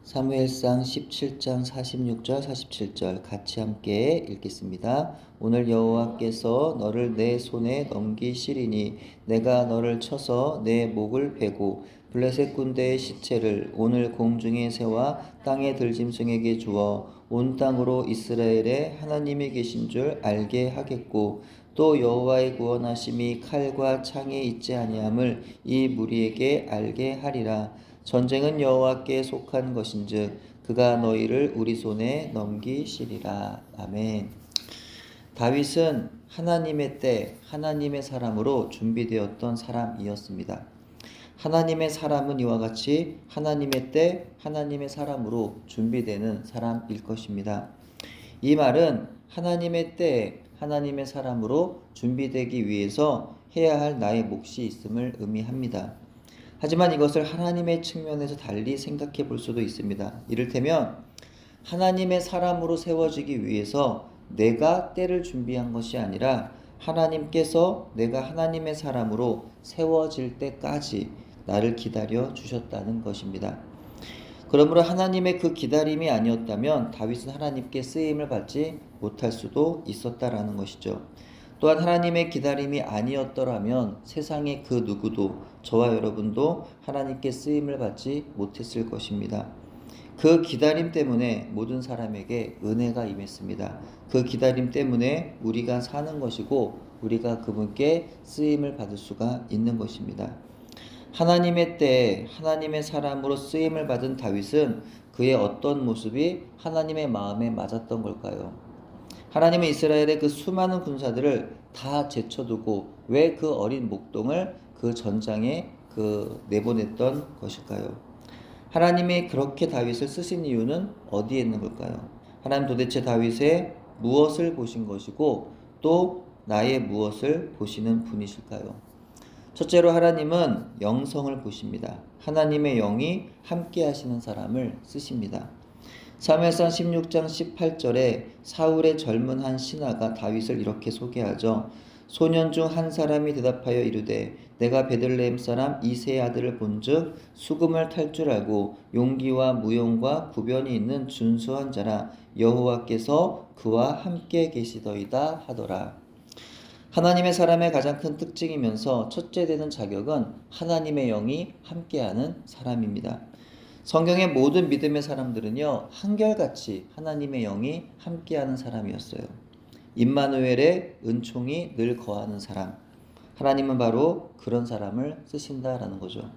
사무엘상 17장 46절 47절 같이 함께 읽겠습니다. 오늘 여호와께서 너를 내 손에 넘기시리니 내가 너를 쳐서 내 목을 베고 블레셋 군대의 시체를 오늘 공중의 새와 땅의 들짐승에게 주어 온 땅으로 이스라엘의 하나님이 계신 줄 알게 하겠고 또 여호와의 구원하심이 칼과 창에 있지 아니함을 이 무리에게 알게 하리라. 전쟁은 여호와께 속한 것인즉 그가 너희를 우리 손에 넘기시리라. 아멘. 다윗은 하나님의 때 하나님의 사람으로 준비되었던 사람이었습니다. 하나님의 사람은 이와 같이 하나님의 때 하나님의 사람으로 준비되는 사람일 것입니다. 이 말은 하나님의 때 하나님의 사람으로 준비되기 위해서 해야 할 나의 몫이 있음을 의미합니다. 하지만 이것을 하나님의 측면에서 달리 생각해 볼 수도 있습니다. 이를테면 하나님의 사람으로 세워지기 위해서 내가 때를 준비한 것이 아니라 하나님께서 내가 하나님의 사람으로 세워질 때까지 나를 기다려 주셨다는 것입니다. 그러므로 하나님의 그 기다림이 아니었다면 다윗은 하나님께 쓰임을 받지 못할 수도 있었다라는 것이죠. 또한 하나님의 기다림이 아니었더라면 세상의 그 누구도 저와 여러분도 하나님께 쓰임을 받지 못했을 것입니다. 그 기다림 때문에 모든 사람에게 은혜가 임했습니다. 그 기다림 때문에 우리가 사는 것이고 우리가 그분께 쓰임을 받을 수가 있는 것입니다. 하나님의 때에 하나님의 사람으로 쓰임을 받은 다윗은 그의 어떤 모습이 하나님의 마음에 맞았던 걸까요? 하나님은 이스라엘의 그 수많은 군사들을 다 제쳐두고 왜 그 어린 목동을 그 전장에 내보냈던 것일까요? 하나님이 그렇게 다윗을 쓰신 이유는 어디에 있는 걸까요? 하나님 도대체 다윗의 무엇을 보신 것이고 또 나의 무엇을 보시는 분이실까요? 첫째로 하나님은 영성을 보십니다. 하나님의 영이 함께 하시는 사람을 쓰십니다. 사무엘상 16장 18절에 사울의 젊은 한 신하가 다윗을 이렇게 소개하죠. 소년 중 한 사람이 대답하여 이르되 내가 베들레헴 사람 이새의 아들을 본즉 수금을 탈 줄 알고 용기와 무용과 구변이 있는 준수한 자라 여호와께서 그와 함께 계시더이다 하더라. 하나님의 사람의 가장 큰 특징이면서 첫째 되는 자격은 하나님의 영이 함께하는 사람입니다. 성경의 모든 믿음의 사람들은요, 한결같이 하나님의 영이 함께하는 사람이었어요. 임마누엘의 은총이 늘 거하는 사람. 하나님은 바로 그런 사람을 쓰신다라는 거죠.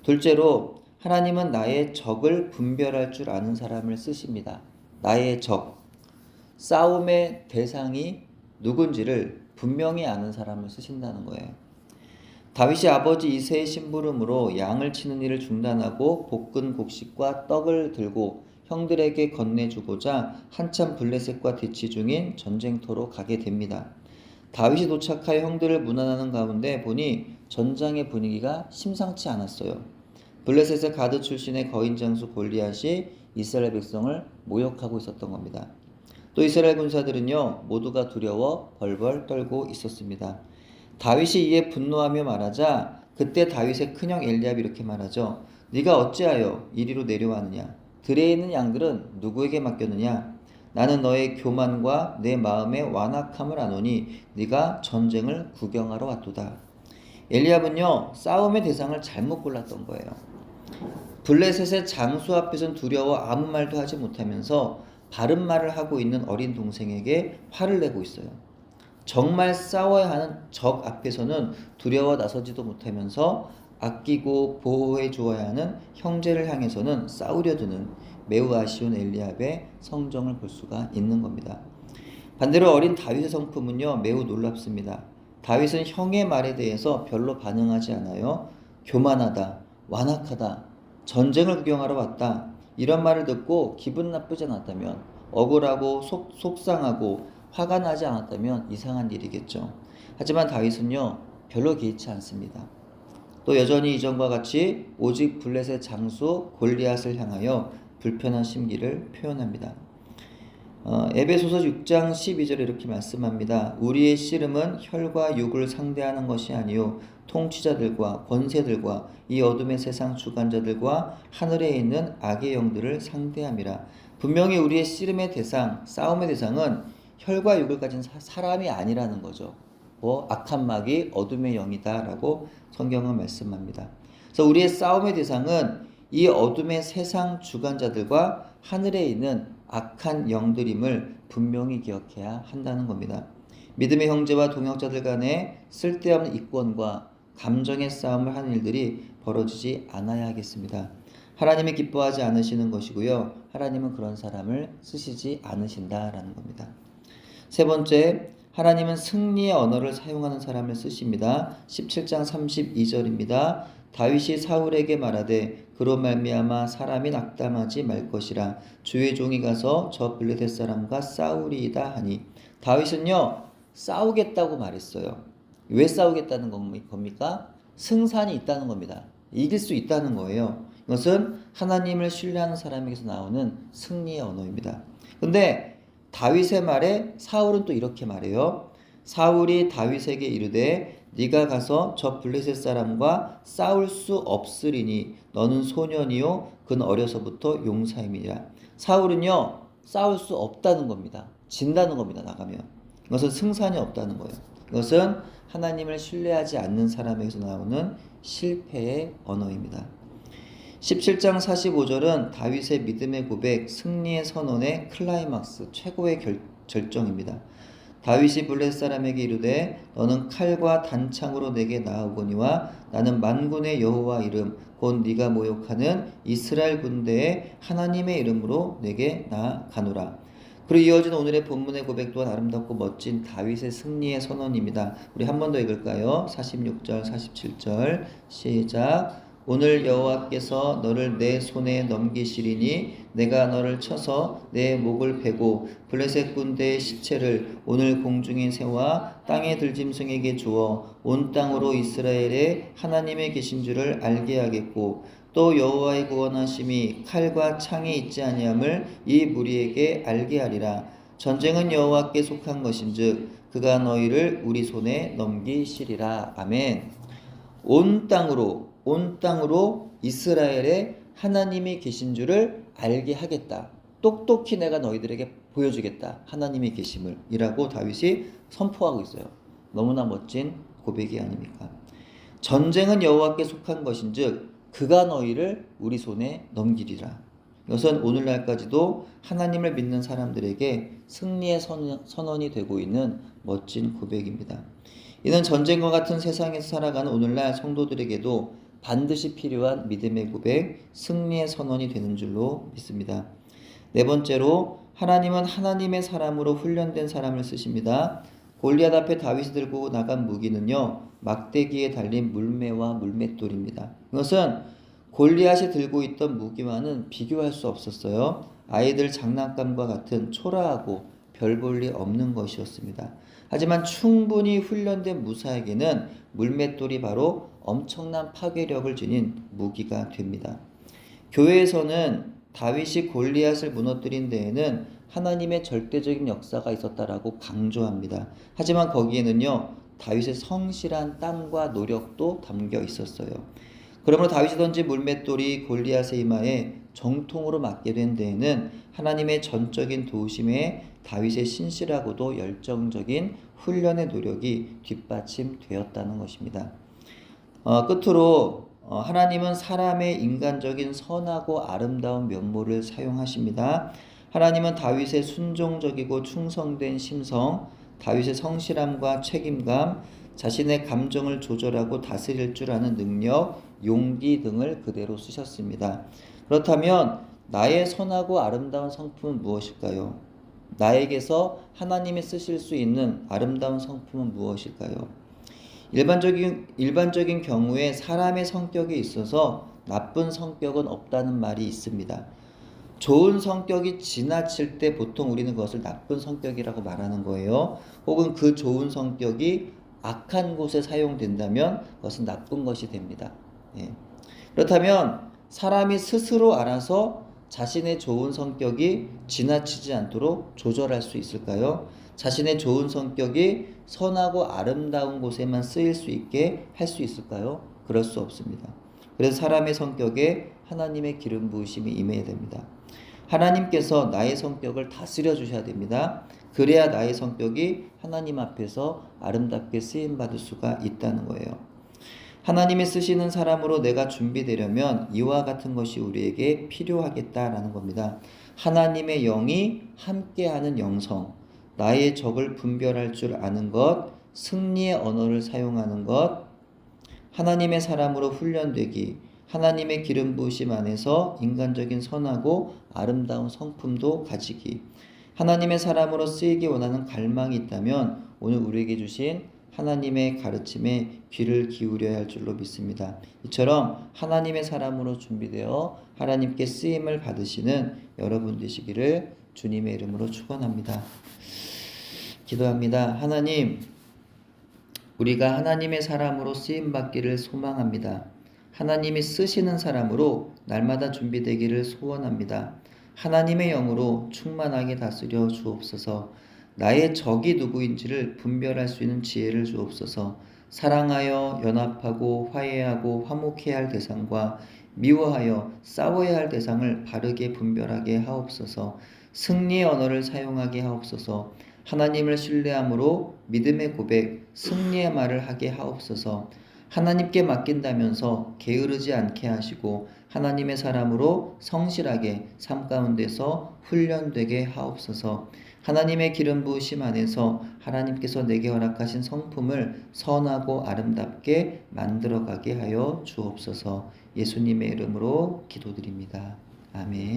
둘째로 하나님은 나의 적을 분별할 줄 아는 사람을 쓰십니다. 나의 적, 싸움의 대상이 누군지를 분명히 아는 사람을 쓰신다는 거예요. 다윗이 아버지 이새의 심부름으로 양을 치는 일을 중단하고 볶은 곡식과 떡을 들고 형들에게 건네주고자 한참 블레셋과 대치 중인 전쟁터로 가게 됩니다. 다윗이 도착하여 형들을 문안하는 가운데 보니 전장의 분위기가 심상치 않았어요. 블레셋의 가드 출신의 거인 장수 골리앗이 이스라엘 백성을 모욕하고 있었던 겁니다. 또 이스라엘 군사들은요 모두가 두려워 벌벌 떨고 있었습니다. 다윗이 이에 분노하며 말하자 그때 다윗의 큰형 엘리압이 이렇게 말하죠. 네가 어찌하여 이리로 내려왔느냐? 들에 있는 양들은 누구에게 맡겼느냐? 나는 너의 교만과 내 마음의 완악함을 아노니 네가 전쟁을 구경하러 왔도다. 엘리압은요 싸움의 대상을 잘못 골랐던 거예요. 블레셋의 장수 앞에선 두려워 아무 말도 하지 못하면서 바른 말을 하고 있는 어린 동생에게 화를 내고 있어요. 정말 싸워야 하는 적 앞에서는 두려워 나서지도 못하면서 아끼고 보호해 주어야 하는 형제를 향해서는 싸우려 드는 매우 아쉬운 엘리압의 성정을 볼 수가 있는 겁니다. 반대로 어린 다윗의 성품은요 매우 놀랍습니다. 다윗은 형의 말에 대해서 별로 반응하지 않아요. 교만하다, 완악하다, 전쟁을 구경하러 왔다 이런 말을 듣고 기분 나쁘지 않았다면 억울하고 속상하고 화가 나지 않았다면 이상한 일이겠죠. 하지만 다윗은요 별로 개의치 않습니다. 또 여전히 이전과 같이 오직 블레셋 장수 골리앗을 향하여 불편한 심기를 표현합니다. 에베소서 6장 12절에 이렇게 말씀합니다. 우리의 씨름은 혈과 육을 상대하는 것이 아니요 통치자들과 권세들과 이 어둠의 세상 주관자들과 하늘에 있는 악의 영들을 상대함이라. 분명히 우리의 씨름의 대상, 싸움의 대상은 혈과 육을 가진 사람이 아니라는 거죠. 악한 마귀, 어둠의 영이다라고 성경은 말씀합니다. 그래서 우리의 싸움의 대상은 이 어둠의 세상 주관자들과 하늘에 있는 악한 영들임을 분명히 기억해야 한다는 겁니다. 믿음의 형제와 동역자들 간에 쓸데없는 이권과 감정의 싸움을 하는 일들이 벌어지지 않아야 하겠습니다. 하나님이 기뻐하지 않으시는 것이고요. 하나님은 그런 사람을 쓰시지 않으신다라는 겁니다. 세 번째, 하나님은 승리의 언어를 사용하는 사람을 쓰십니다. 17장 32절입니다. 다윗이 사울에게 말하되 그로 말미암아 사람이 낙담하지 말 것이라 주의 종이 가서 저 블레셋 사람과 싸우리이다 하니, 다윗은요 싸우겠다고 말했어요. 왜 싸우겠다는 겁니까? 승산이 있다는 겁니다. 이길 수 있다는 거예요. 이것은 하나님을 신뢰하는 사람에게서 나오는 승리의 언어입니다. 근데 다윗의 말에 사울은 또 이렇게 말해요. 사울이 다윗에게 이르되 네가 가서 저 블레셋 사람과 싸울 수 없으리니 너는 소년이요 그는 어려서부터 용사임이라. 사울은요 싸울 수 없다는 겁니다. 진다는 겁니다. 나가면. 이것은 승산이 없다는 거예요. 이것은 하나님을 신뢰하지 않는 사람에게서 나오는 실패의 언어입니다. 17장 45절은 다윗의 믿음의 고백, 승리의 선언의 클라이막스, 최고의 절정입니다. 다윗이 블레셋 사람에게 이르되 너는 칼과 단창으로 내게 나아오거니와 나는 만군의 여호와 이름 곧 네가 모욕하는 이스라엘 군대의 하나님의 이름으로 내게 나아가노라. 그리고 이어진 오늘의 본문의 고백 또한 아름답고 멋진 다윗의 승리의 선언입니다. 우리 한 번 더 읽을까요? 46절 47절 시작. 오늘 여호와께서 너를 내 손에 넘기시리니 내가 너를 쳐서 내 목을 베고 블레셋 군대의 시체를 오늘 공중에 세워 땅의 들짐승에게 주어 온 땅으로 이스라엘의 하나님의 계신 줄을 알게 하겠고 또 여호와의 구원하심이 칼과 창이 있지 아니함을 이 무리에게 알게 하리라. 전쟁은 여호와께 속한 것인즉 그가 너희를 우리 손에 넘기시리라. 아멘. 온 땅으로 이스라엘의 하나님이 계신 줄을 알게 하겠다. 똑똑히 내가 너희들에게 보여주겠다. 하나님의 계심을 이라고 다윗이 선포하고 있어요. 너무나 멋진 고백이 아닙니까? 전쟁은 여호와께 속한 것인즉 그가 너희를 우리 손에 넘기리라. 이것은 오늘날까지도 하나님을 믿는 사람들에게 승리의 선언이 되고 있는 멋진 고백입니다. 이는 전쟁과 같은 세상에서 살아가는 오늘날 성도들에게도 반드시 필요한 믿음의 고백, 승리의 선언이 되는 줄로 믿습니다. 네 번째로, 하나님은 하나님의 사람으로 훈련된 사람을 쓰십니다. 골리앗 앞에 다윗이 들고 나간 무기는요, 막대기에 달린 물매와 물맷돌입니다. 이것은 골리앗이 들고 있던 무기와는 비교할 수 없었어요. 아이들 장난감과 같은 초라하고 별 볼 일 없는 것이었습니다. 하지만 충분히 훈련된 무사에게는 물맷돌이 바로 엄청난 파괴력을 지닌 무기가 됩니다. 교회에서는 다윗이 골리앗을 무너뜨린 데에는 하나님의 절대적인 역사가 있었다라고 강조합니다. 하지만 거기에는요, 다윗의 성실한 땀과 노력도 담겨 있었어요. 그러므로 다윗이 던진 물맷돌이 골리앗의 이마에 정통으로 맞게 된 데에는 하나님의 전적인 도우심에 다윗의 신실하고도 열정적인 훈련의 노력이 뒷받침되었다는 것입니다. 끝으로 하나님은 사람의 인간적인 선하고 아름다운 면모를 사용하십니다. 하나님은 다윗의 순종적이고 충성된 심성, 다윗의 성실함과 책임감, 자신의 감정을 조절하고 다스릴 줄 아는 능력, 용기 등을 그대로 쓰셨습니다. 그렇다면 나의 선하고 아름다운 성품은 무엇일까요? 나에게서 하나님이 쓰실 수 있는 아름다운 성품은 무엇일까요? 일반적인 경우에 사람의 성격에 있어서 나쁜 성격은 없다는 말이 있습니다. 좋은 성격이 지나칠 때 보통 우리는 그것을 나쁜 성격이라고 말하는 거예요. 혹은 그 좋은 성격이 악한 곳에 사용된다면 그것은 나쁜 것이 됩니다. 그렇다면 사람이 스스로 알아서 자신의 좋은 성격이 지나치지 않도록 조절할 수 있을까요? 자신의 좋은 성격이 선하고 아름다운 곳에만 쓰일 수 있게 할 수 있을까요? 그럴 수 없습니다. 그래서 사람의 성격에 하나님의 기름 부으심이 임해야 됩니다. 하나님께서 나의 성격을 다스려 주셔야 됩니다. 그래야 나의 성격이 하나님 앞에서 아름답게 쓰임 받을 수가 있다는 거예요. 하나님이 쓰시는 사람으로 내가 준비되려면 이와 같은 것이 우리에게 필요하겠다라는 겁니다. 하나님의 영이 함께하는 영성, 나의 적을 분별할 줄 아는 것, 승리의 언어를 사용하는 것, 하나님의 사람으로 훈련되기, 하나님의 기름 부으심 안에서 인간적인 선하고 아름다운 성품도 가지기, 하나님의 사람으로 쓰이기 원하는 갈망이 있다면 오늘 우리에게 주신 하나님의 가르침에 귀를 기울여야 할 줄로 믿습니다. 이처럼 하나님의 사람으로 준비되어 하나님께 쓰임을 받으시는 여러분 되시기를 주님의 이름으로 축원합니다. 기도합니다. 하나님, 우리가 하나님의 사람으로 쓰임받기를 소망합니다. 하나님이 쓰시는 사람으로 날마다 준비되기를 소원합니다. 하나님의 영으로 충만하게 다스려 주옵소서. 나의 적이 누구인지를 분별할 수 있는 지혜를 주옵소서. 사랑하여 연합하고 화해하고 화목해야 할 대상과 미워하여 싸워야 할 대상을 바르게 분별하게 하옵소서. 승리의 언어를 사용하게 하옵소서. 하나님을 신뢰함으로 믿음의 고백, 승리의 말을 하게 하옵소서. 하나님께 맡긴다면서 게으르지 않게 하시고 하나님의 사람으로 성실하게 삶 가운데서 훈련되게 하옵소서. 하나님의 기름 부으심 안에서 하나님께서 내게 허락하신 성품을 선하고 아름답게 만들어가게 하여 주옵소서. 예수님의 이름으로 기도드립니다. 아멘.